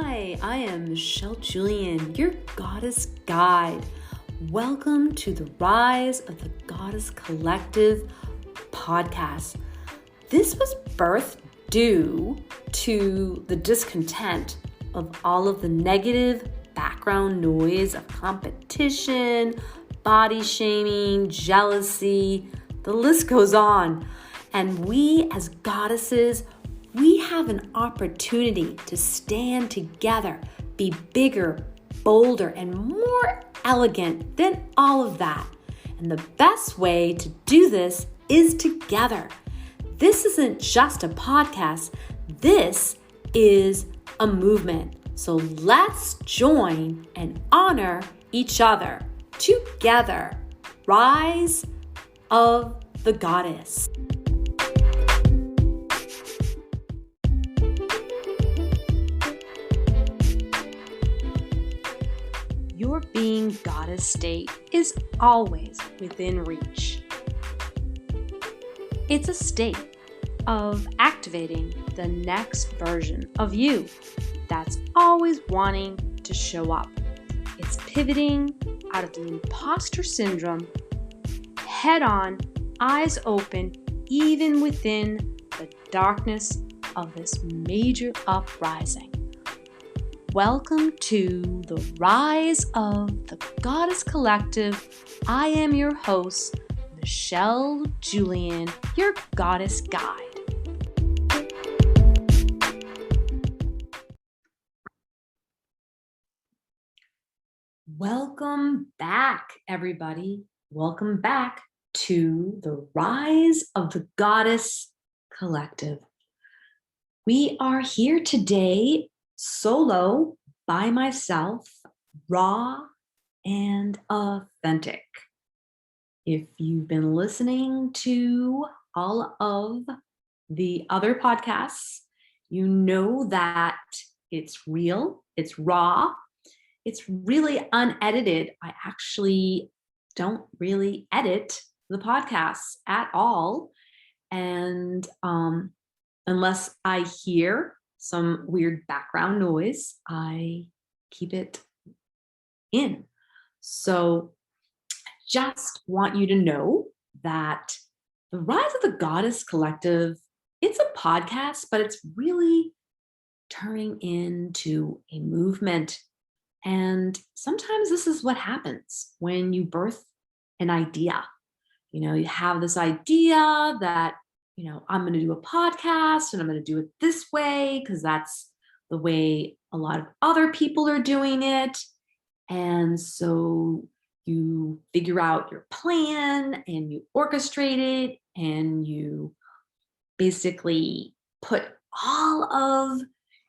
Hi, I am Michelle Julian, your goddess guide. Welcome to the Rise of the Goddess Collective podcast. This was birthed due to the discontent of all of the negative background noise of competition, body shaming, jealousy, the list goes on. And we as goddesses, we have an opportunity to stand together, be bigger, bolder, and more elegant than all of that. And the best way to do this is together. This isn't just a podcast, this is a movement. So let's join and honor each other together. Rise of the Goddess. Your being goddess state is always within reach. It's a state of activating the next version of you that's always wanting to show up. It's pivoting out of the imposter syndrome, head on, eyes open, even within the darkness of this major uprising. Welcome to the Rise of the Goddess Collective. I am your host, Michelle Julian, your goddess guide. Welcome back, everybody. Welcome back to the Rise of the Goddess Collective. We are here today solo, by myself, raw and authentic. If you've been listening to all of the other podcasts, you know that it's real, it's raw, it's really unedited. I actually don't really edit the podcasts at all. And unless I hear some weird background noise, I keep it in. So I just want you to know that the Rise of the Goddess Collective, it's a podcast, but it's really turning into a movement. And sometimes this is what happens when you birth an idea. You know, you have this idea that I'm going to do a podcast and I'm going to do it this way because that's the way a lot of other people are doing it. And so you figure out your plan and you orchestrate it and you basically put all of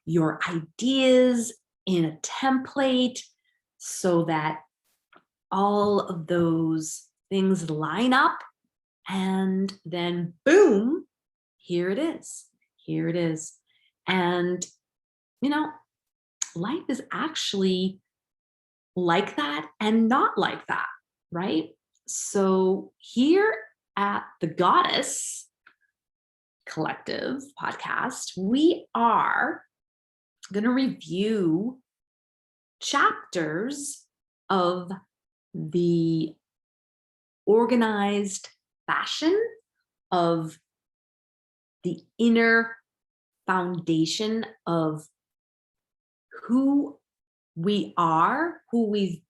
your ideas in a template so that all of those things line up. And then boom, here it is. Here it is. And, life is actually like that and not like that, right? So here at the Goddess Collective podcast, we are going to review chapters of the organized fashion of the inner foundation of who we are, who we've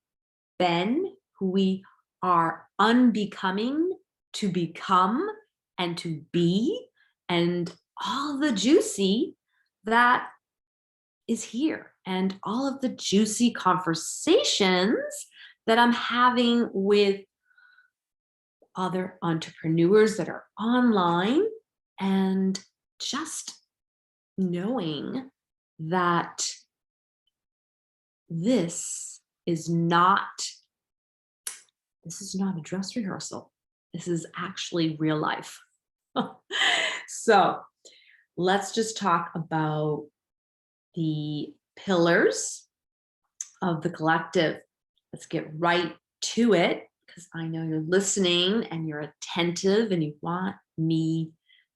been, who we are unbecoming to become and to be, and all the juicy that is here, and all of the juicy conversations that I'm having with other entrepreneurs that are online, and just knowing that this is not a dress rehearsal. This is actually real life. So let's just talk about the pillars of the collective. Let's get right to it, because I know you're listening and you're attentive and you want me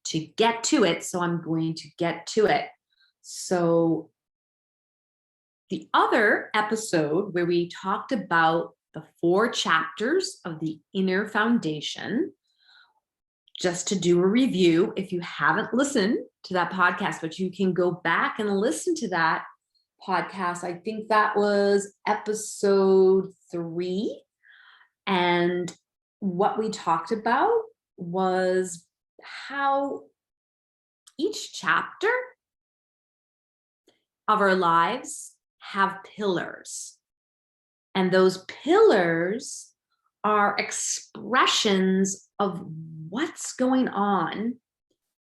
to get to it. So I'm going to get to it. So the other episode where we talked about the 4 chapters of the inner foundation, just to do a review, if you haven't listened to that podcast, but you can go back and listen to that podcast. I think that was episode 3. And what we talked about was how each chapter of our lives have pillars. And those pillars are expressions of what's going on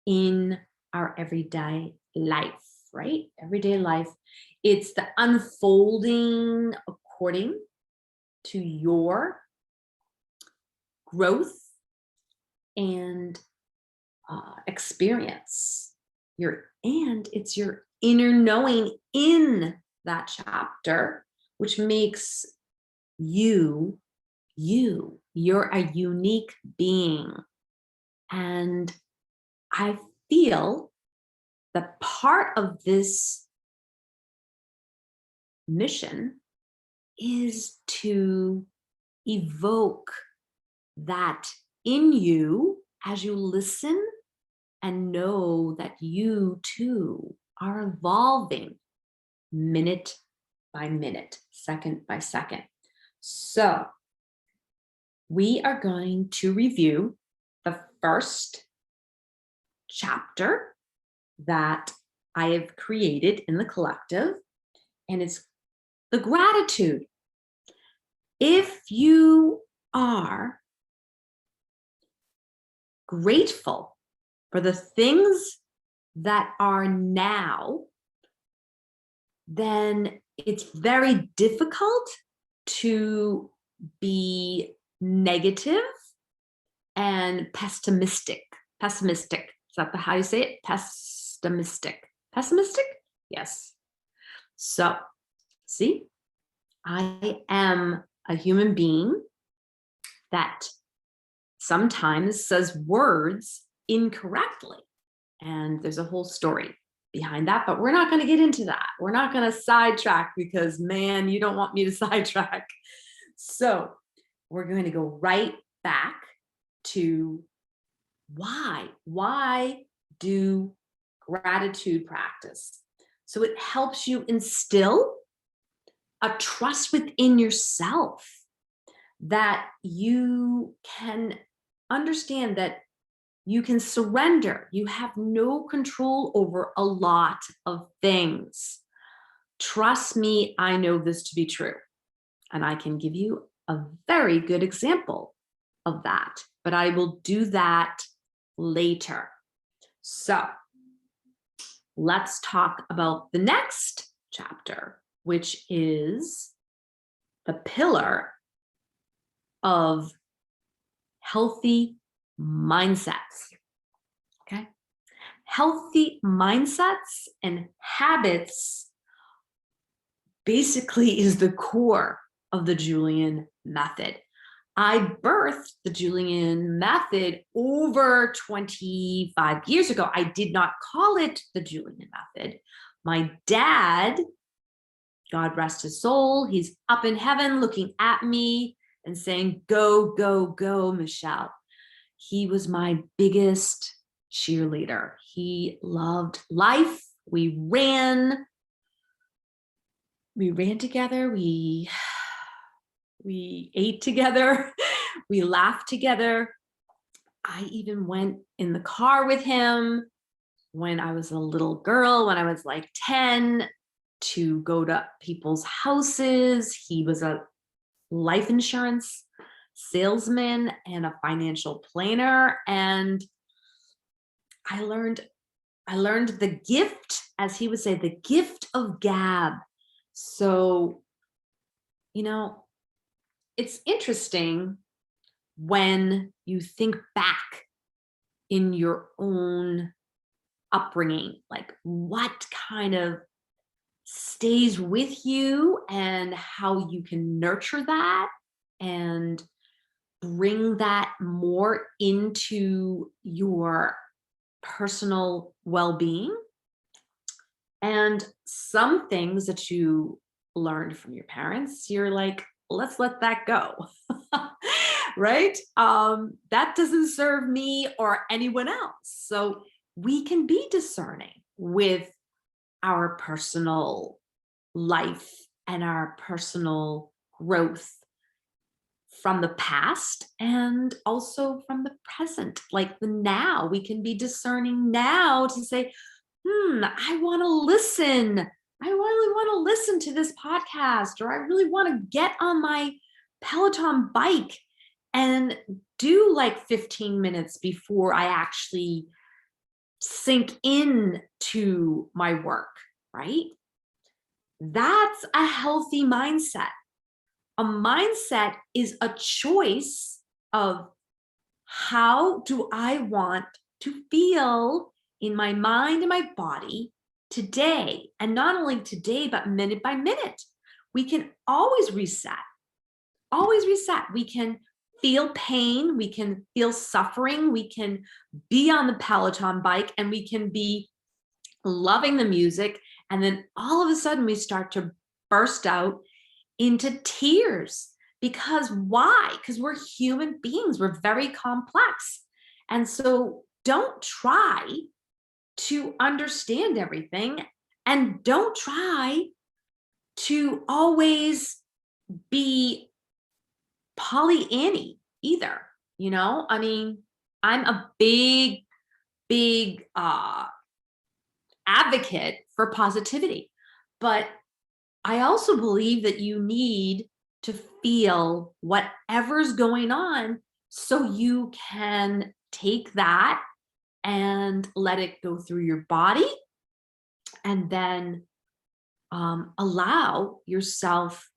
in our everyday life, right? Everyday life. It's the unfolding according to your growth and experience. It's your inner knowing in that chapter, which makes you're a unique being. And I feel that part of this mission is to evoke that in you as you listen and know that you too are evolving minute by minute, second by second. So we are going to review the first chapter that I have created in the collective, and it's the gratitude. If you are grateful for the things that are now, then it's very difficult to be negative and pessimistic. Pessimistic. Is that how you say it? Pessimistic. Pessimistic? Yes. So, see, I am a human being that sometimes says words incorrectly. And there's a whole story behind that, but we're not going to get into that. We're not going to sidetrack because, man, you don't want me to sidetrack. So we're going to go right back to why. Why do gratitude practice? So it helps you instill a trust within yourself that you can understand that you can surrender. You have no control over a lot of things. Trust me, I know this to be true. And I can give you a very good example of that, but I will do that later. So let's talk about the next chapter, which is the pillar of healthy mindsets. Okay. Healthy mindsets and habits basically is the core of the Julian method. I birthed the Julian method over 25 years ago. I did not call it the Julian method. My dad, God rest his soul, he's up in heaven looking at me and saying, go, go, go, Michelle. He was my biggest cheerleader. He loved life. We ran together. We ate together. We laughed together. I even went in the car with him when I was a little girl, when I was like 10, to go to people's houses. He was a life insurance salesman and a financial planner. And I learned the gift, as he would say, the gift of gab. So, it's interesting when you think back in your own upbringing, like what kind of stays with you and how you can nurture that and bring that more into your personal well-being. And some things that you learned from your parents, you're like, let's let that go. Right? That doesn't serve me or anyone else. So we can be discerning with our personal life and our personal growth from the past and also from the present, like the now. We can be discerning now to say, I want to listen. I really want to listen to this podcast, or I really want to get on my Peloton bike and do like 15 minutes before I actually sink in to my work, right? That's a healthy mindset. A mindset is a choice of how do I want to feel in my mind and my body today. And not only today, but minute by minute. We can always reset, always reset. We can feel pain, we can feel suffering, we can be on the Peloton bike, and we can be loving the music. And then all of a sudden we start to burst out into tears. Because why? Because we're human beings, we're very complex. And so don't try to understand everything, and don't try to always be Pollyanny either. I mean, I'm a big advocate for positivity, but I also believe that you need to feel whatever's going on so you can take that and let it go through your body, and then allow yourself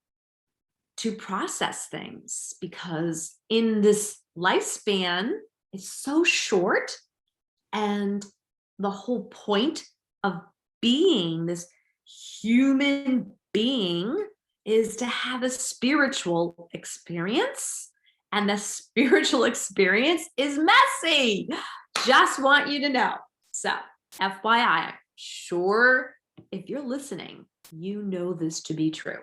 to process things, because in this lifespan, it's so short, and the whole point of being this human being is to have a spiritual experience, and the spiritual experience is messy. Just want you to know. So, FYI, I'm sure if you're listening, you know this to be true.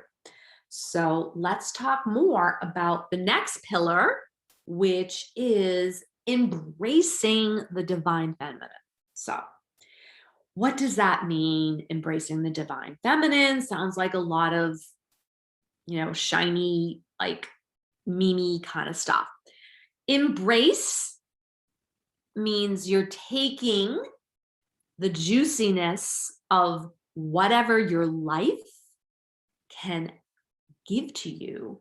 So let's talk more about the next pillar, which is embracing the divine feminine. So what does that mean, embracing the divine feminine? Sounds like a lot of, shiny, like mimi kind of stuff. Embrace means you're taking the juiciness of whatever your life can give to you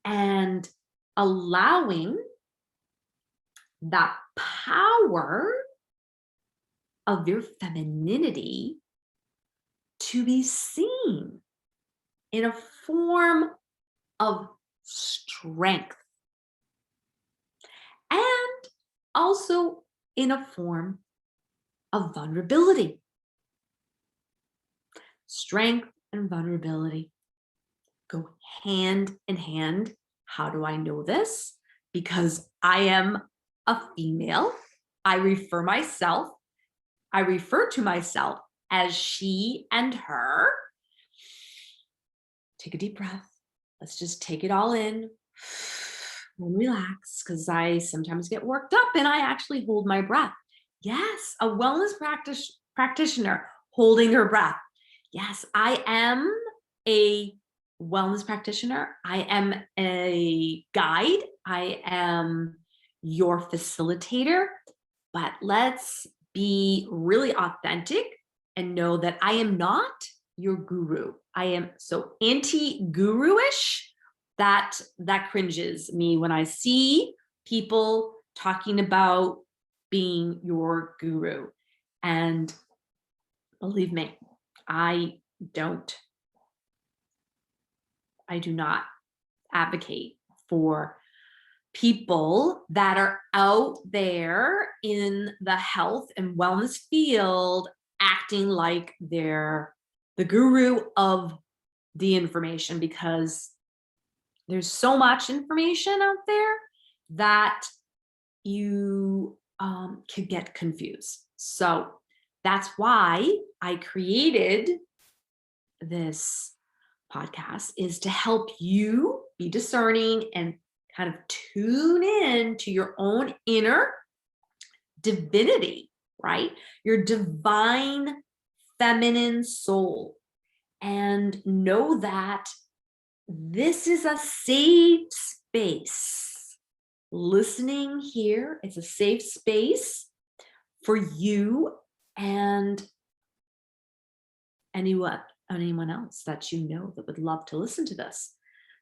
and allowing that power of your femininity to be seen in a form of strength, and also in a form of vulnerability. Strength and vulnerability go hand in hand. How do I know this? Because I am a female. I refer to myself as she and her. Take a deep breath. Let's just take it all in and relax, because I sometimes get worked up and I actually hold my breath. Yes, a wellness practitioner holding her breath. Yes, I am a wellness practitioner. I am a guide. I am your facilitator. But let's be really authentic and know that I am not your guru. I am so anti-guru-ish that cringes me when I see people talking about being your guru. And believe me, I do not advocate for people that are out there in the health and wellness field acting like they're the guru of the information, because there's so much information out there that you could get confused. So That's why I created this podcast, is to help you be discerning and kind of tune in to your own inner divinity, right? Your divine feminine soul. And know that this is a safe space. Listening here is a safe space for you and anyone else that you know that would love to listen to this.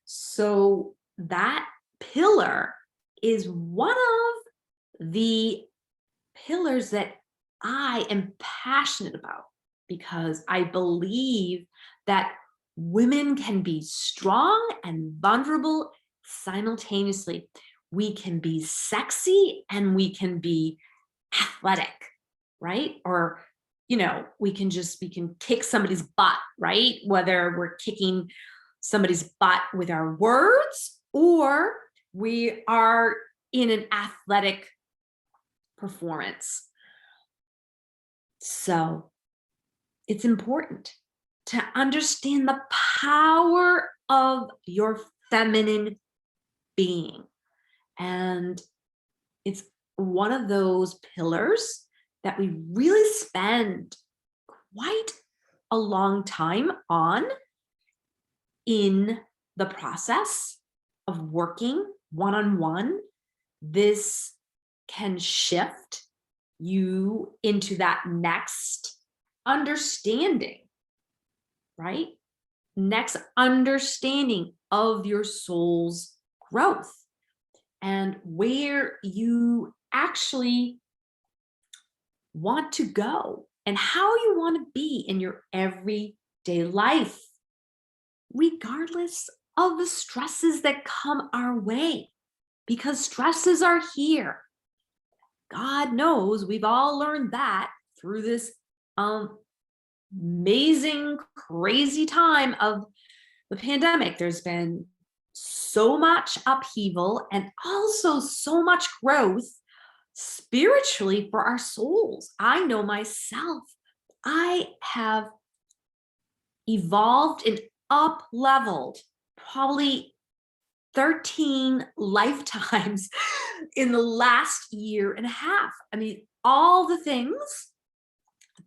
So that pillar is one of the pillars that I am passionate about, because I believe that women can be strong and vulnerable simultaneously. We can be sexy and we can be athletic, right? Or, we can kick somebody's butt, right? Whether we're kicking somebody's butt with our words or we are in an athletic performance. So it's important to understand the power of your feminine being. And it's one of those pillars that we really spend quite a long time on in the process of working one-on-one. This can shift you into that next understanding, right? Next understanding of your soul's growth and where you actually want to go and how you want to be in your everyday life, regardless of the stresses that come our way, because stresses are here. God knows we've all learned that through this amazing, crazy time of the pandemic. There's been so much upheaval and also so much growth spiritually for our souls. I know myself, I have evolved and up-leveled probably 13 lifetimes in the last year and a half. I mean, all the things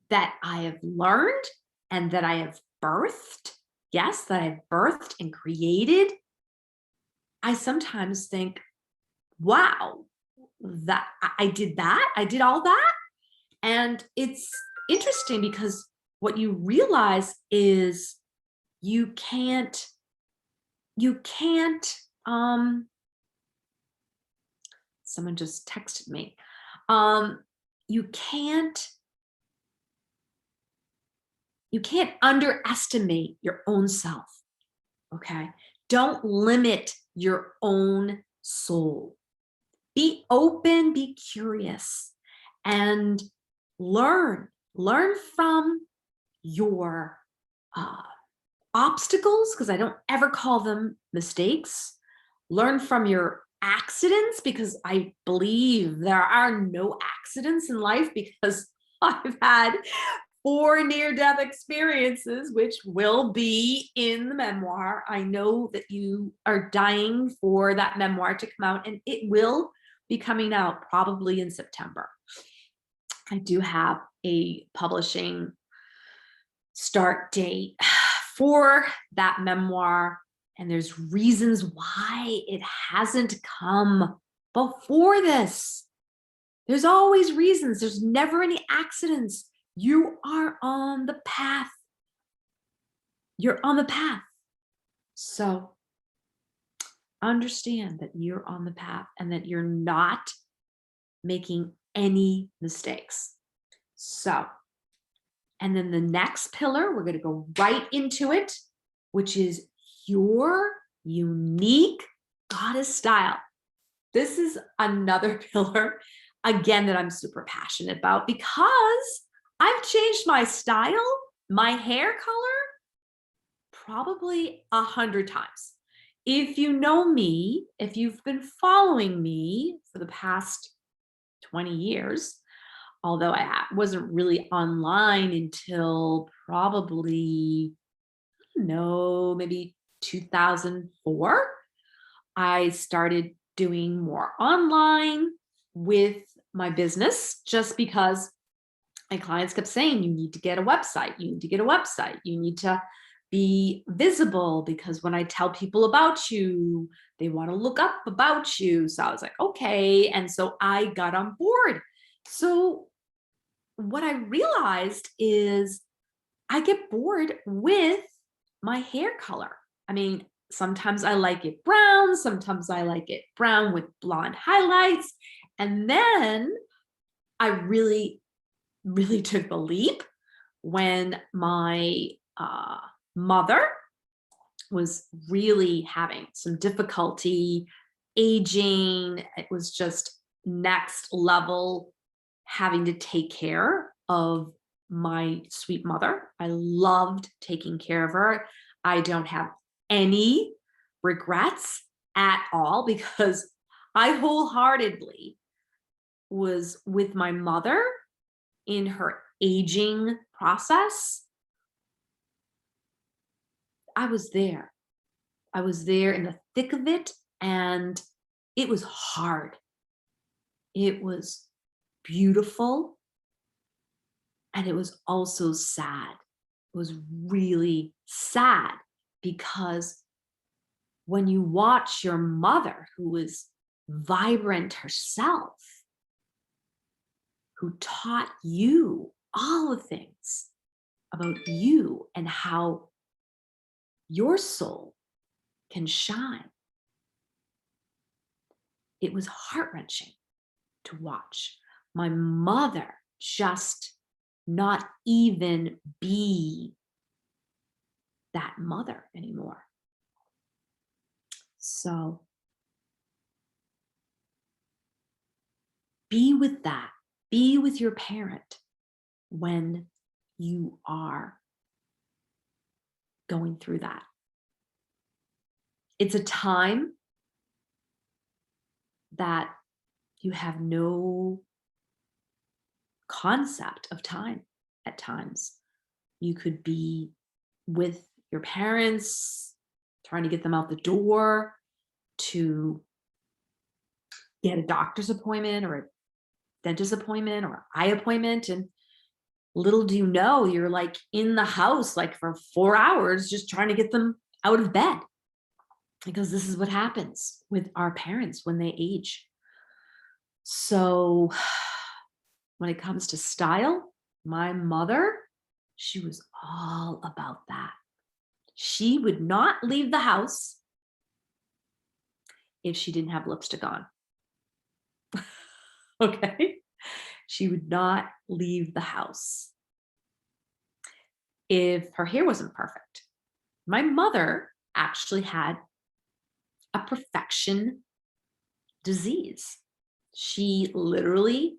that I have learned and that I have birthed, yes, that I've birthed and created, I sometimes think, wow, that I did all that. And it's interesting because what you realize is you can't, someone just texted me. You can't underestimate your own self, okay? Don't limit your own soul. Be open, be curious, and learn from your obstacles, because I don't ever call them mistakes. Learn from your accidents, because I believe there are no accidents in life, because I've had 4 near-death experiences, which will be in the memoir. I know that you are dying for that memoir to come out, and it will be coming out probably in September. I do have a publishing start date for that memoir, and there's reasons why it hasn't come before this. There's always reasons. There's never any accidents. You are on the path. You're on the path. So understand that you're on the path and that you're not making any mistakes. So, and then the next pillar, we're going to go right into it, which is your unique goddess style. This is another pillar, again, that I'm super passionate about, because I've changed my style, my hair color, probably 100 times. If you know me, if you've been following me for the past 20 years, although wasn't really online until probably, no, maybe 2004. I started doing more online with my business just because my clients kept saying, you need to get a website, you need to get a website, you need to be visible, because when I tell people about you, they want to look up about you. So I was like, okay. And so I got on board. So what I realized is I get bored with my hair color. I mean, sometimes I like it brown, sometimes I like it brown with blonde highlights. And then I really took the leap when my mother was really having some difficulty aging. It was just next level, having to take care of my sweet mother. I loved taking care of her. I don't have any regrets at all, because I wholeheartedly was with my mother in her aging process. I was there. I was there in the thick of it, and it was hard. It was beautiful, and it was also sad. It was really sad, because when you watch your mother, who is vibrant herself, who taught you all the things about you and how your soul can shine, it was heart-wrenching to watch my mother just not even be that mother anymore. So be with that. Be with your parent when you are going through that. It's a time that you have no concept of time at times. You could be with your parents, trying to get them out the door to get a doctor's appointment or a dentist appointment or eye appointment. And little do you know, you're like in the house like for 4 hours just trying to get them out of bed, because this is what happens with our parents when they age. So when it comes to style, my mother, she was all about that. She would not leave the house if she didn't have lipstick on. Okay? She would not leave the house if her hair wasn't perfect. My mother actually had a perfection disease. She literally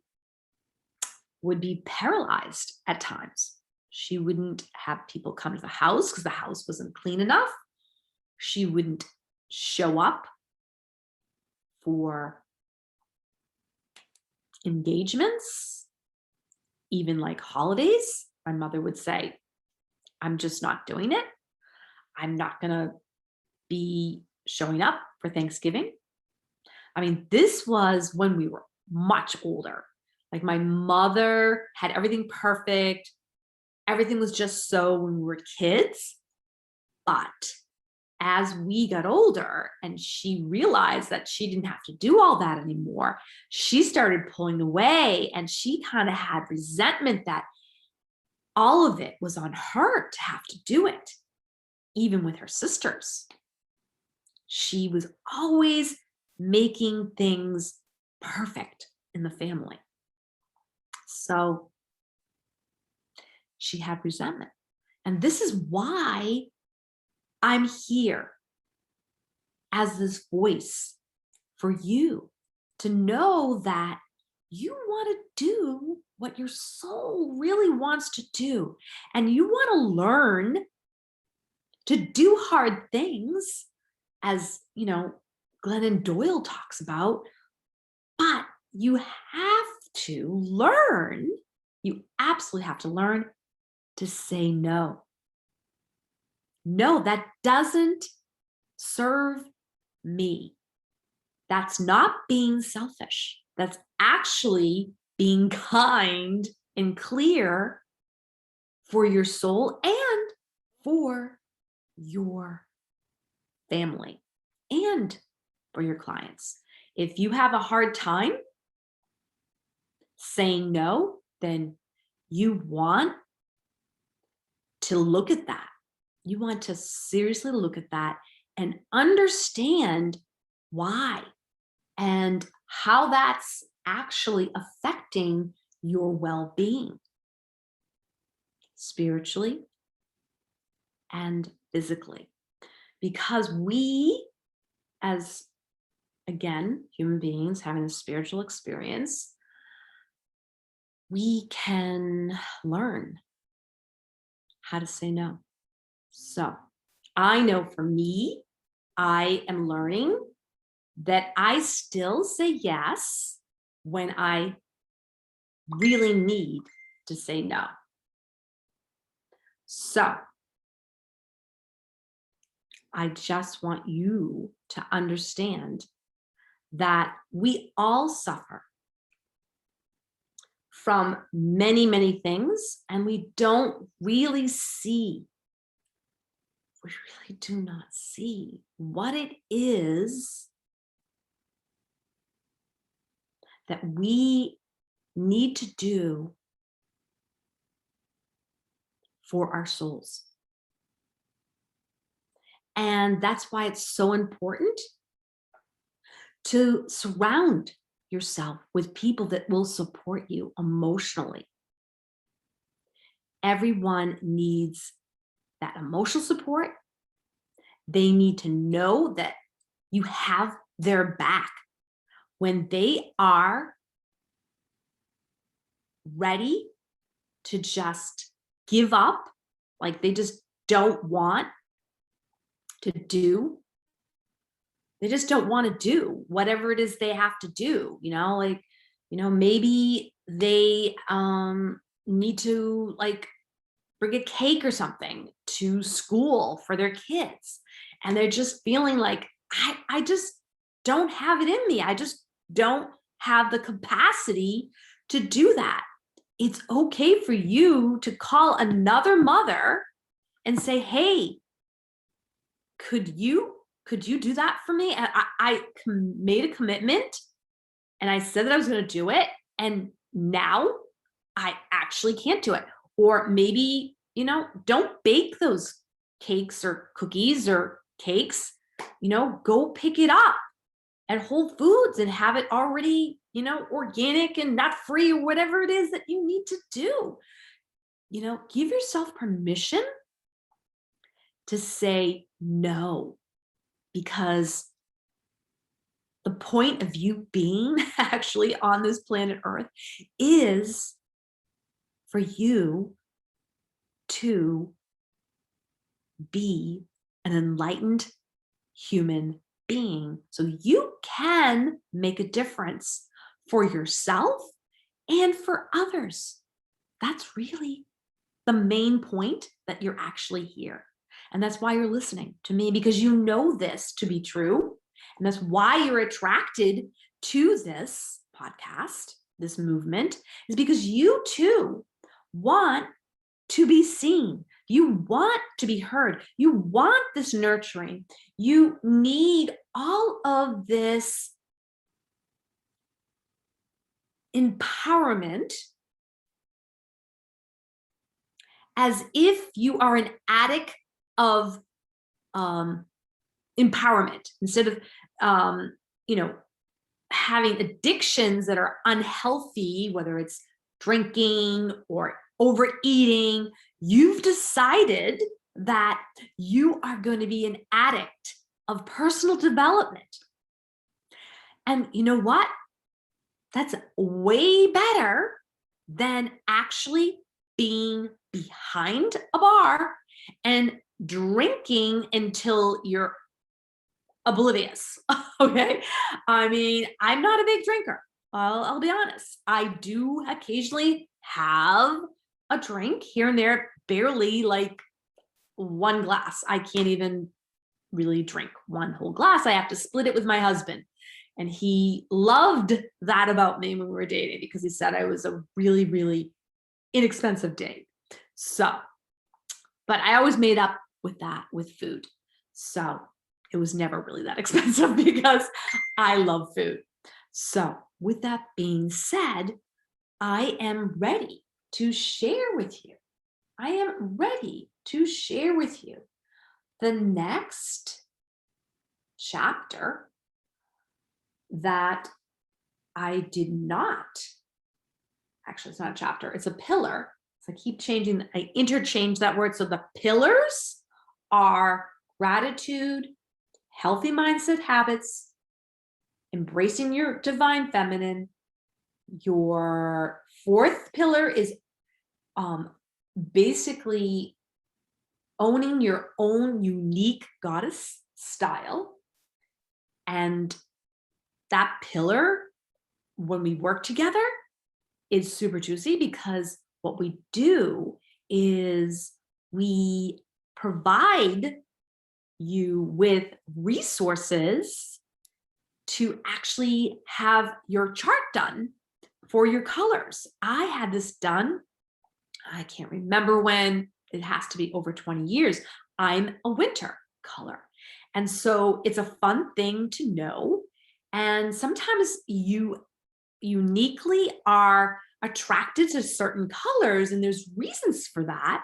would be paralyzed at times. She wouldn't have people come to the house because the house wasn't clean enough. She wouldn't show up for engagements, even like holidays. My mother would say, I'm just not doing it. I'm not going to be showing up for Thanksgiving. I mean, this was when we were much older. Like my mother had everything perfect. Everything was just so when we were kids. But as we got older and she realized that she didn't have to do all that anymore, she started pulling away, and she kind of had resentment that all of it was on her to have to do it, even with her sisters. She was always making things perfect in the family. So she had resentment. And this is why I'm here as this voice for you, to know that you want to do what your soul really wants to do. And you want to learn to do hard things, as you know, Glennon Doyle talks about, but you have to learn, you absolutely have to learn to say no. No, that doesn't serve me. That's not being selfish. That's actually being kind and clear for your soul and for your family and for your clients. If you have a hard time saying no, then you want to look at that. You want to seriously look at that and understand why and how that's actually affecting your well-being spiritually and physically. Because we, as again, human beings having a spiritual experience, we can learn how to say no. So I know for me, I am learning that I still say yes when I really need to say no. So I just want you to understand that we all suffer from many, many things, and we don't really see, we really do not see what it is that we need to do for our souls. And that's why it's so important to surround yourself with people that will support you emotionally. Everyone needs that emotional support. They need to know that you have their back when they are ready to just give up, like they just don't want to do. They just don't want to do whatever it is they have to do, maybe they need to like bring a cake or something to school for their kids. And they're just feeling like, I just don't have it in me. I just don't have the capacity to do that. It's okay for you to call another mother and say, hey, could you do that for me? And I made a commitment and I said that I was going to do it. And now I actually can't do it. Or maybe, don't bake those cakes or cookies or cakes, go pick it up at Whole Foods and have it already, organic and nut free or whatever it is that you need to do. Give yourself permission to say no, because the point of you being actually on this planet Earth is for you to be an enlightened human being, so you can make a difference for yourself and for others. That's really the main point that you're actually here. And that's why you're listening to me, because you know this to be true. And that's why you're attracted to this podcast, this movement, is because you too want to be seen. You want to be heard. You want this nurturing. You need all of this empowerment, as if you are an addict of empowerment, instead of having addictions that are unhealthy, whether it's drinking or overeating. You've decided that you are going to be an addict of personal development. And you know what? That's way better than actually being behind a bar and drinking until you're oblivious. Okay. I mean, I'm not a big drinker. I'll be honest. I do occasionally have a drink here and there, barely like one glass. I can't even really drink one whole glass. I have to split it with my husband. And he loved that about me when we were dating because he said I was a really, really inexpensive date. So, but I always made up with that with food. So it was never really that expensive because I love food. So, with that being said, I am ready to share with you. I am ready to share with you the next chapter that I did not. Actually, it's not a chapter, it's a pillar. So I keep changing, I interchange that word. So the pillars are gratitude, healthy mindset habits, embracing your divine feminine. Your fourth pillar is basically owning your own unique goddess style. And that pillar, when we work together, is super juicy because what we do is we provide you with resources to actually have your chart done for your colors. I had this done, I can't remember when, it has to be over 20 years. I'm a winter color. And so it's a fun thing to know. And sometimes you uniquely are attracted to certain colors, and there's reasons for that.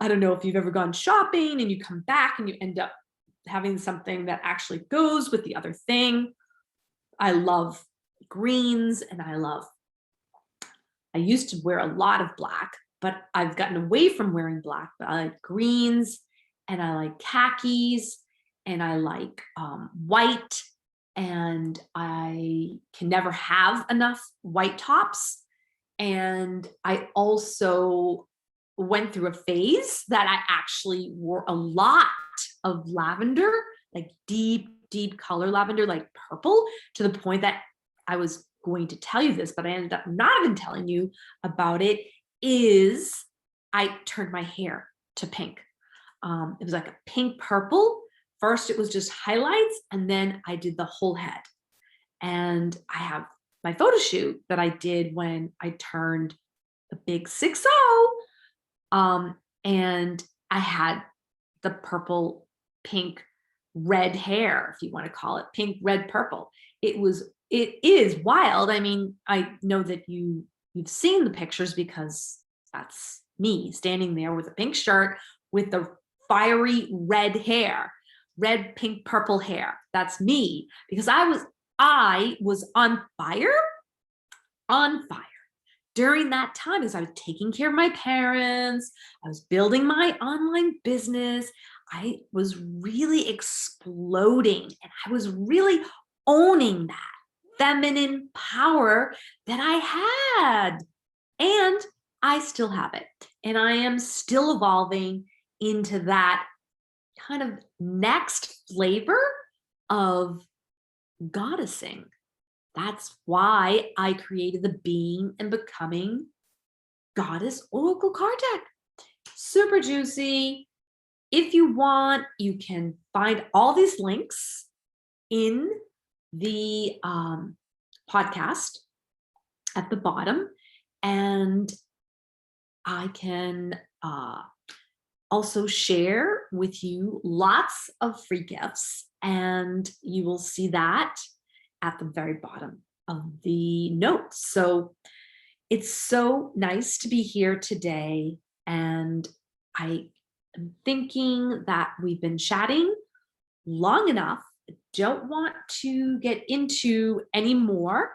I don't know if you've ever gone shopping and you come back and you end up having something that actually goes with the other thing. I love greens and I used to wear a lot of black, but I've gotten away from wearing black. But I like greens and I like khakis and I like white, and I can never have enough white tops. And I also went through a phase that I actually wore a lot of lavender, like deep, deep color lavender, like purple, to the point that I was going to tell you this, but I ended up not even telling you about it, is I turned my hair to pink. It was like a pink purple. First, it was just highlights, and then I did the whole head. And I have my photo shoot that I did when I turned the big 60. And I had the purple, pink, red hair, if you want to call it pink, red, purple. It is wild. I mean, I know that you've seen the pictures because that's me standing there with a pink shirt with the fiery red hair, red, pink, purple hair. That's me because I was on fire during that time as I was taking care of my parents. I was building my online business. I was really exploding and I was really owning that feminine power that I had. And I still have it. And I am still evolving into that kind of next flavor of goddessing. That's why I created the Being and Becoming Goddess Oracle card deck. Super juicy. If you want, you can find all these links in the podcast at the bottom. And I can also share with you lots of free gifts. And you will see that at the very bottom of the notes. So it's so nice to be here today. And I am thinking that we've been chatting long enough. I don't want to get into any more,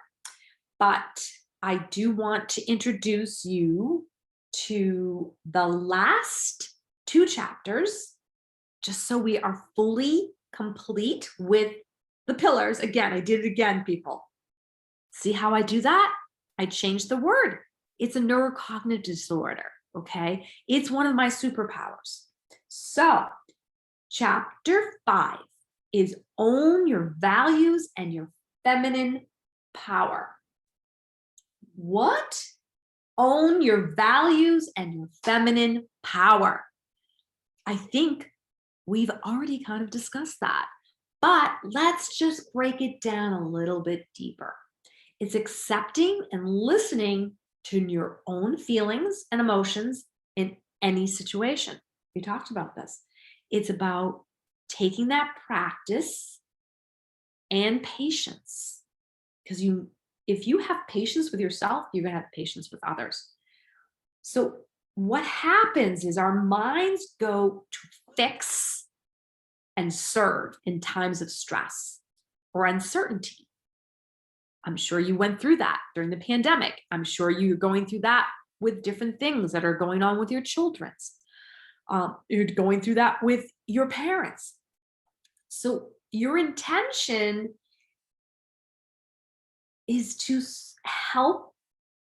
but I do want to introduce you to the last two chapters, just so we are fully complete with the pillars. Again, I did it again, people. See how I do that? I changed the word. It's a neurocognitive disorder, okay? It's one of my superpowers. So, chapter 5 is own your values and your feminine power. What? Own your values and your feminine power. I think we've already kind of discussed that, but let's just break it down a little bit deeper. It's accepting and listening to your own feelings and emotions in any situation. We talked about this. It's about taking that practice and patience, because if you have patience with yourself, you're going to have patience with others. So what happens is our minds go to fix and serve in times of stress or uncertainty. I'm sure you went through that during the pandemic. I'm sure you're going through that with different things that are going on with your children's. You're going through that with your parents. So your intention is to help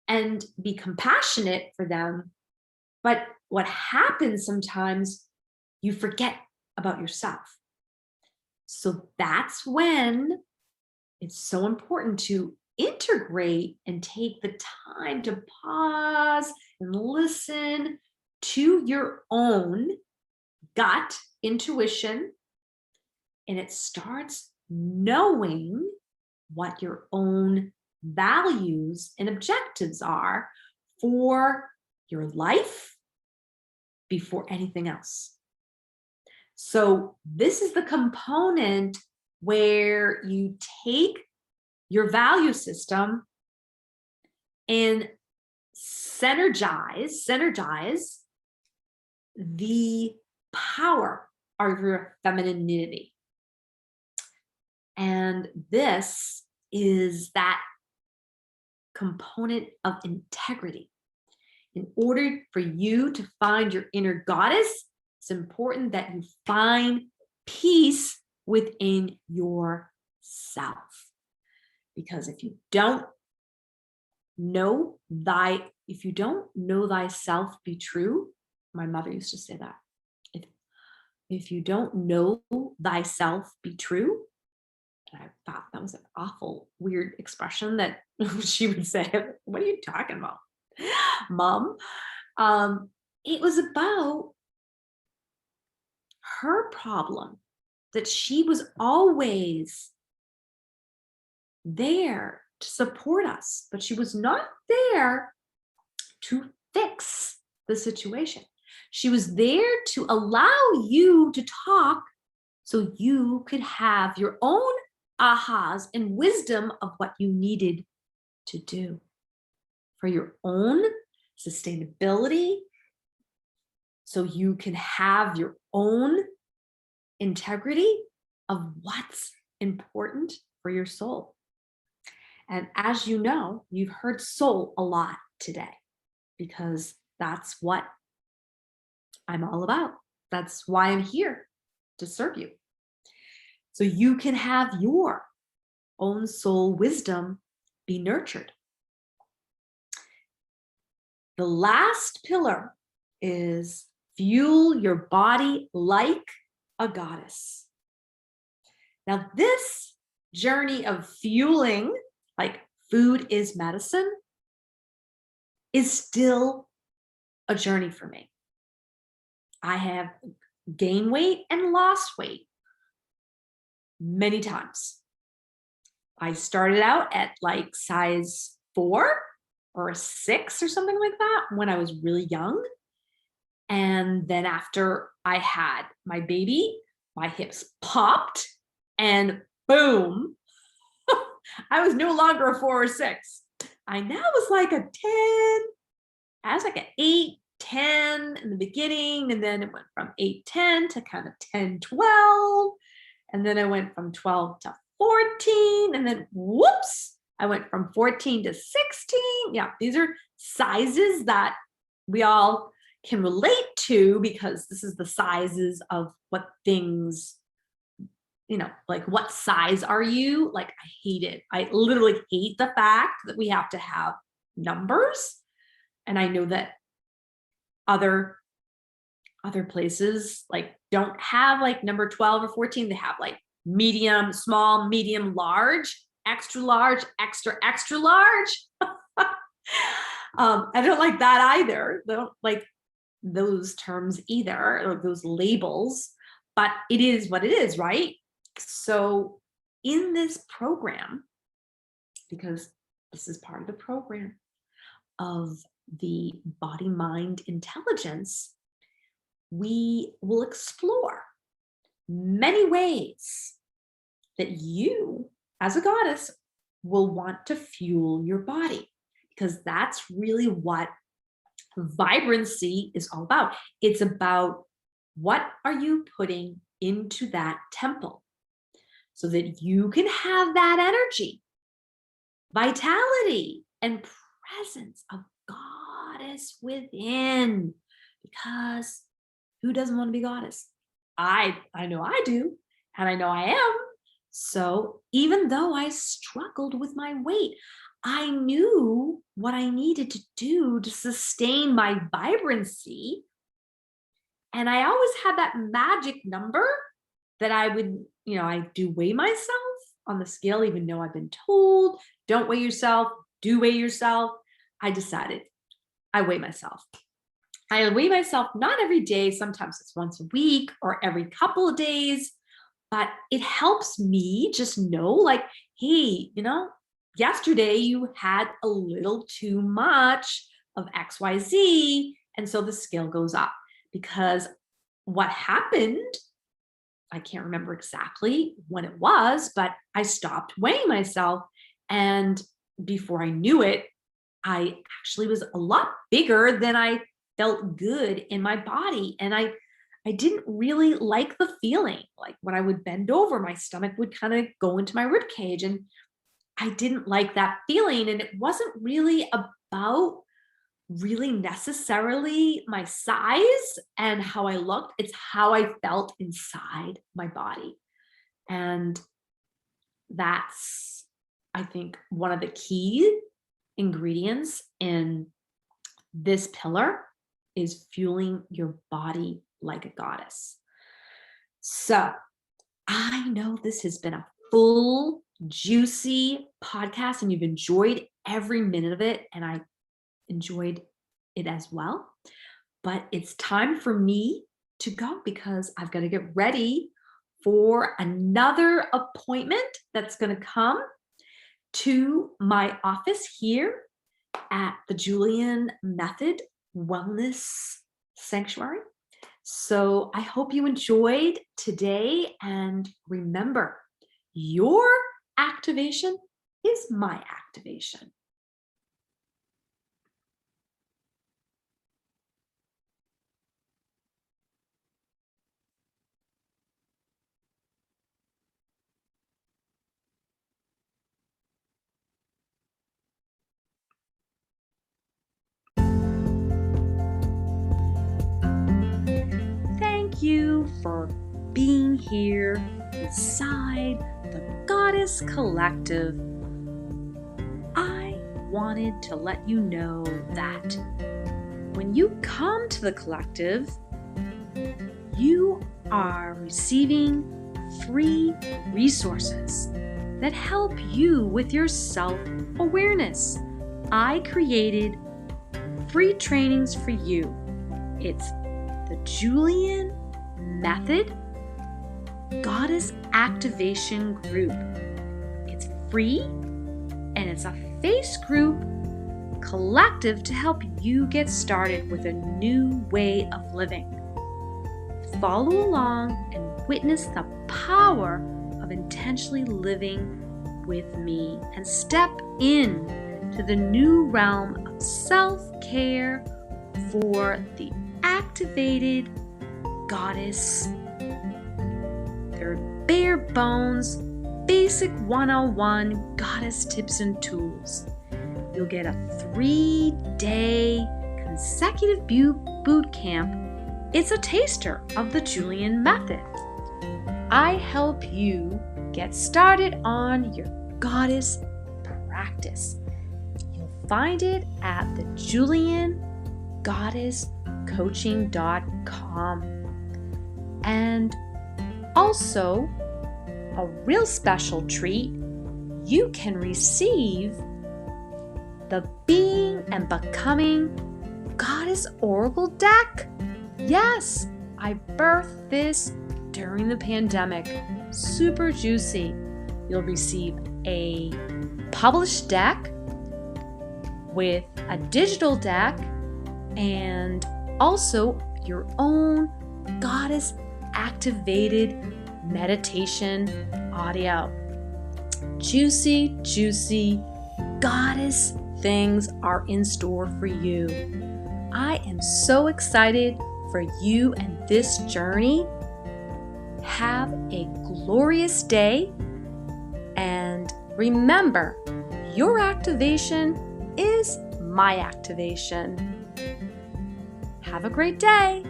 and be compassionate for them. But what happens sometimes, you forget about yourself. So that's when it's so important to integrate and take the time to pause and listen to your own gut intuition. And it starts knowing what your own values and objectives are for your life before anything else. So this is the component where you take your value system and synergize the power of your femininity. And this is that component of integrity. In order for you to find your inner goddess, it's important that you find peace within yourself. Because if you don't know thyself be true, my mother used to say that. If you don't know thyself be true, and I thought that was an awful, weird expression that she would say. What are you talking about, Mom? It was about her problem, that she was always there to support us, but she was not there to fix the situation. She was there to allow you to talk so you could have your own ahas and wisdom of what you needed to do for your own sustainability, so you can have your own integrity of what's important for your soul. And as you know, you've heard soul a lot today, because that's what I'm all about. That's why I'm here, to serve you. So you can have your own soul wisdom be nurtured. The last pillar is fuel your body like a goddess. Now, this journey of fueling, like food is medicine, is still a journey for me. I have gained weight and lost weight many times. I started out at like size 4 or a 6 or something like that when I was really young. And then after I had my baby, my hips popped and boom, I was no longer a 4 or 6. I now was like a 10. I was like an 8, 10 in the beginning. And then it went from 8, 10 to kind of 10, 12. And then I went from 12 to 14. And then whoops, I went from 14 to 16. Yeah, these are sizes that we all can relate to, because this is the sizes of what things, like what size are you? Like, I hate it. I literally hate the fact that we have to have numbers. And I know that other places like don't have like number 12 or 14. They have like medium, small, medium, large. extra large, extra, extra large. I don't like that either. I don't like those terms either, or those labels, but it is what it is, right? So in this program, because this is part of the program of the body mind intelligence, we will explore many ways that you, as a goddess, will want to fuel your body, because that's really what vibrancy is all about. It's about what are you putting into that temple so that you can have that energy, vitality, and presence of goddess within. Because who doesn't want to be goddess? I know I do, and I know I am. So even though I struggled with my weight, I knew what I needed to do to sustain my vibrancy. And I always had that magic number that I would, I do weigh myself on the scale, even though I've been told, don't weigh yourself, do weigh yourself. I decided I weigh myself. I weigh myself not every day, sometimes it's once a week or every couple of days, but it helps me just know, like, hey, yesterday you had a little too much of XYZ, and so the scale goes up. Because what happened, I can't remember exactly when it was, but I stopped weighing myself, and before I knew it, I actually was a lot bigger than I felt good in my body. And I didn't really like the feeling. Like when I would bend over, my stomach would kind of go into my rib cage, and I didn't like that feeling. And it wasn't really about really necessarily my size and how I looked. It's how I felt inside my body. And that's, I think, one of the key ingredients in this pillar is fueling your body like a goddess. So I know this has been a full, juicy podcast, and you've enjoyed every minute of it, and I enjoyed it as well. But it's time for me to go, because I've got to get ready for another appointment that's going to come to my office here at the Julian Method Wellness Sanctuary. So I hope you enjoyed today, and remember, your activation is my activation. Thank you for being here inside the Goddess Collective. I wanted to let you know that when you come to the collective, you are receiving free resources that help you with your self-awareness. I created free trainings for you. It's the Julian Method Goddess Activation Group. It's free, and it's a face group collective to help you get started with a new way of living. Follow along and witness the power of intentionally living with me, and step in to the new realm of self-care for the activated goddess. They're bare bones, basic 101 goddess tips and tools. You'll get a 3-day consecutive boot camp. It's a taster of the Julian Method. I help you get started on your goddess practice. You'll find it at the JulianGoddessCoaching.com. And also, a real special treat, you can receive the Being and Becoming Goddess Oracle deck. Yes, I birthed this during the pandemic. Super juicy. You'll receive a published deck with a digital deck and also your own goddess activated meditation audio. Juicy, juicy goddess things are in store for you. I am so excited for you and this journey. Have a glorious day, and remember, your activation is my activation. Have a great day.